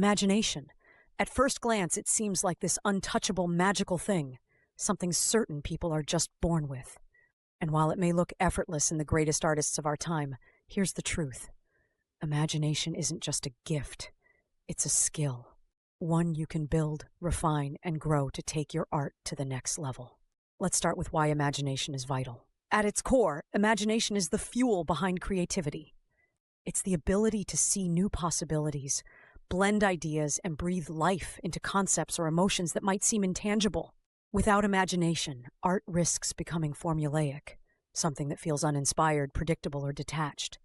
Imagination. At first glance, it seems like this untouchable, magical thing, something certain people are just born with. And while it may look effortless in the greatest artists of our time, here's the truth. Imagination isn't just a gift, it's a skill. One you can build, refine, and grow to take your art to the next level. Let's start with why imagination is vital. At its core, imagination is the fuel behind creativity. It's the ability to see new possibilities, blend ideas, and breathe life into concepts or emotions that might seem intangible. Without imagination, art risks becoming formulaic, something that feels uninspired, predictable, or detached.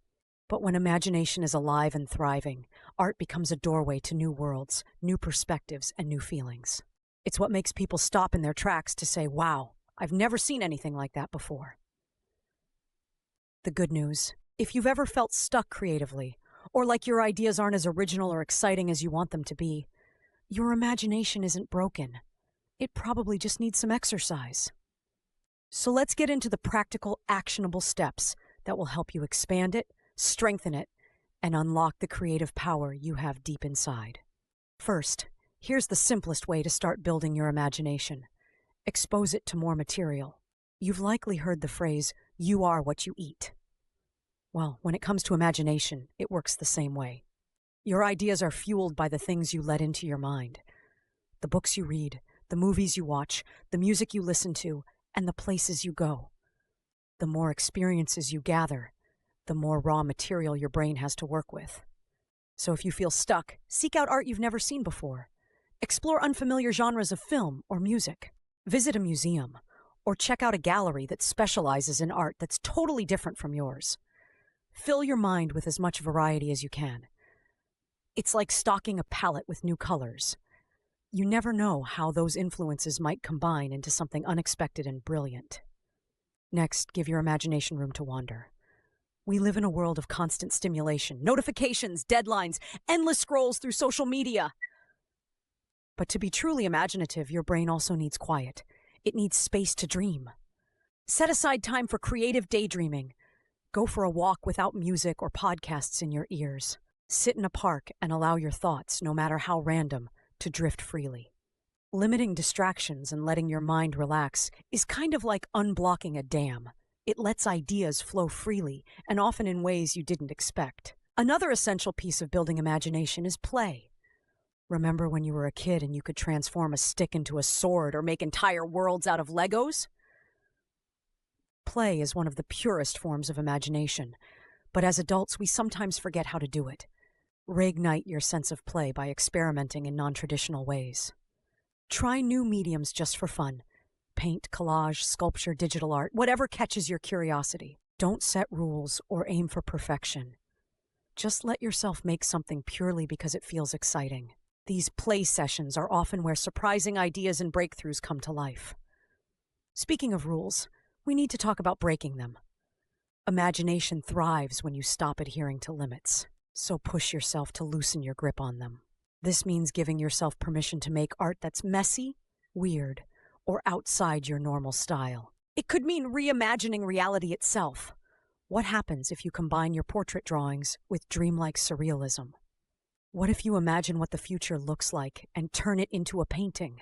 But when imagination is alive and thriving, art becomes a doorway to new worlds, new perspectives, and new feelings. It's what makes people stop in their tracks to say, wow, I've never seen anything like that before. The good news, if you've ever felt stuck creatively, or like your ideas aren't as original or exciting as you want them to be, your imagination isn't broken. It probably just needs some exercise. So let's get into the practical, actionable steps that will help you expand it, strengthen it, and unlock the creative power you have deep inside. First, here's the simplest way to start building your imagination. Expose it to more material. You've likely heard the phrase, "You are what you eat." Well, when it comes to imagination, it works the same way. Your ideas are fueled by the things you let into your mind. The books you read, the movies you watch, the music you listen to, and the places you go. The more experiences you gather, the more raw material your brain has to work with. So if you feel stuck, seek out art you've never seen before. Explore unfamiliar genres of film or music. Visit a museum, or check out a gallery that specializes in art that's totally different from yours. Fill your mind with as much variety as you can. It's like stocking a palette with new colors. You never know how those influences might combine into something unexpected and brilliant. Next, give your imagination room to wander. We live in a world of constant stimulation, notifications, deadlines, endless scrolls through social media. But to be truly imaginative, your brain also needs quiet. It needs space to dream. Set aside time for creative daydreaming. Go for a walk without music or podcasts in your ears. Sit in a park and allow your thoughts, no matter how random, to drift freely. Limiting distractions and letting your mind relax is kind of like unblocking a dam. It lets ideas flow freely and often in ways you didn't expect. Another essential piece of building imagination is play. Remember when you were a kid and you could transform a stick into a sword or make entire worlds out of Legos? Play is one of the purest forms of imagination, but as adults we sometimes forget how to do it. Reignite your sense of play by experimenting in non-traditional ways. Try new mediums just for fun. Paint, collage, sculpture, digital art, whatever catches your curiosity. Don't set rules or aim for perfection. Just let yourself make something purely because it feels exciting. These play sessions are often where surprising ideas and breakthroughs come to life. Speaking of rules, we need to talk about breaking them. Imagination thrives when you stop adhering to limits, so push yourself to loosen your grip on them. This means giving yourself permission to make art that's messy, weird, or outside your normal style. It could mean reimagining reality itself. What happens if you combine your portrait drawings with dreamlike surrealism? What if you imagine what the future looks like and turn it into a painting?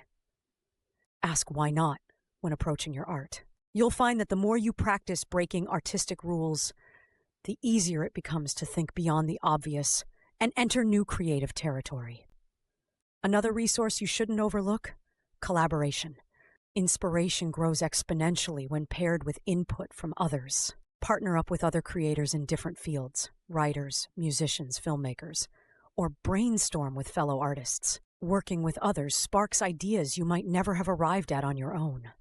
Ask why not when approaching your art. You'll find that the more you practice breaking artistic rules, the easier it becomes to think beyond the obvious and enter new creative territory. Another resource you shouldn't overlook: collaboration. Inspiration grows exponentially when paired with input from others. Partner up with other creators in different fields, writers, musicians, filmmakers, or brainstorm with fellow artists. Working with others sparks ideas you might never have arrived at on your own.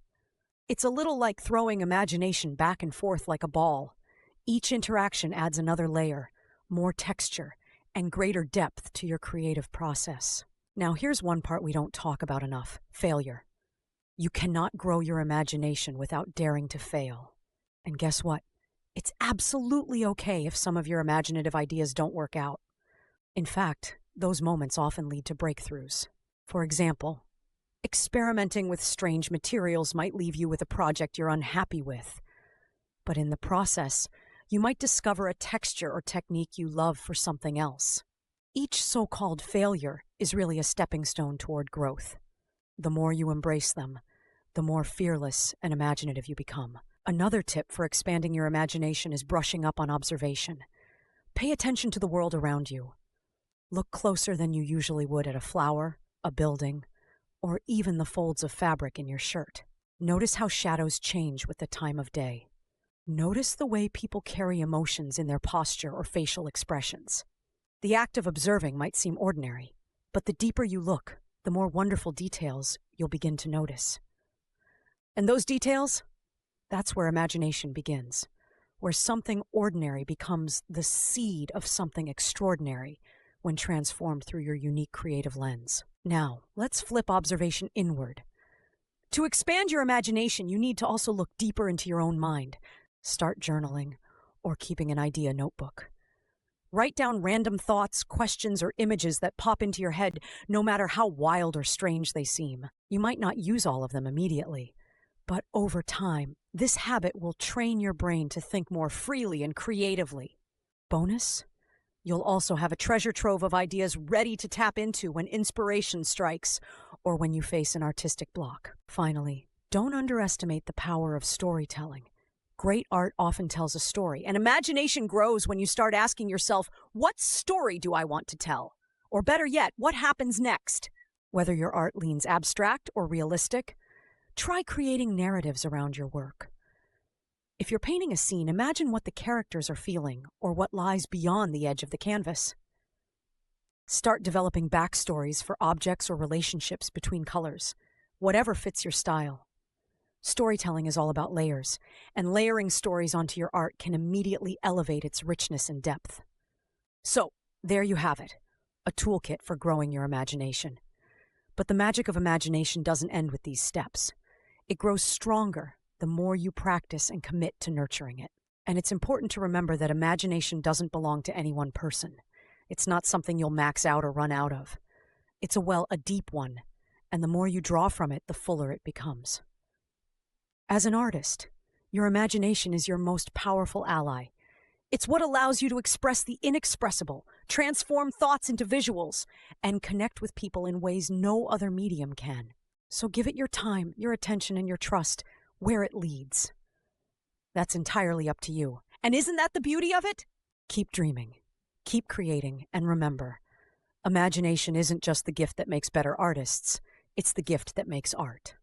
It's a little like throwing imagination back and forth like a ball. Each interaction adds another layer, more texture, and greater depth to your creative process. Now here's one part we don't talk about enough: failure. You cannot grow your imagination without daring to fail. And guess what? It's absolutely okay if some of your imaginative ideas don't work out. In fact, those moments often lead to breakthroughs. For example, experimenting with strange materials might leave you with a project you're unhappy with. But in the process, you might discover a texture or technique you love for something else. Each so-called failure is really a stepping stone toward growth. The more you embrace them, the more fearless and imaginative you become. Another tip for expanding your imagination is brushing up on observation. Pay attention to the world around you. Look closer than you usually would at a flower, a building, or even the folds of fabric in your shirt. Notice how shadows change with the time of day. Notice the way people carry emotions in their posture or facial expressions. The act of observing might seem ordinary, but the deeper you look, the more wonderful details you'll begin to notice. And those details? That's where imagination begins, where something ordinary becomes the seed of something extraordinary when transformed through your unique creative lens. Now, let's flip observation inward. To expand your imagination, you need to also look deeper into your own mind. Start journaling or keeping an idea notebook. Write down random thoughts, questions, or images that pop into your head, no matter how wild or strange they seem. You might not use all of them immediately, but over time, this habit will train your brain to think more freely and creatively. Bonus? You'll also have a treasure trove of ideas ready to tap into when inspiration strikes or when you face an artistic block. Finally, don't underestimate the power of storytelling. Great art often tells a story, and imagination grows when you start asking yourself, what story do I want to tell? Or better yet, what happens next? Whether your art leans abstract or realistic, try creating narratives around your work. If you're painting a scene, imagine what the characters are feeling or what lies beyond the edge of the canvas. Start developing backstories for objects or relationships between colors, whatever fits your style. Storytelling is all about layers, and layering stories onto your art can immediately elevate its richness and depth. So, there you have it, a toolkit for growing your imagination. But the magic of imagination doesn't end with these steps. It grows stronger the more you practice and commit to nurturing it. And it's important to remember that imagination doesn't belong to any one person. It's not something you'll max out or run out of. It's a deep one, and the more you draw from it, the fuller it becomes. As an artist, your imagination is your most powerful ally. It's what allows you to express the inexpressible, transform thoughts into visuals, and connect with people in ways no other medium can. So give it your time, your attention, and your trust where it leads. That's entirely up to you. And isn't that the beauty of it? Keep dreaming, keep creating, and remember, imagination isn't just the gift that makes better artists, it's the gift that makes art.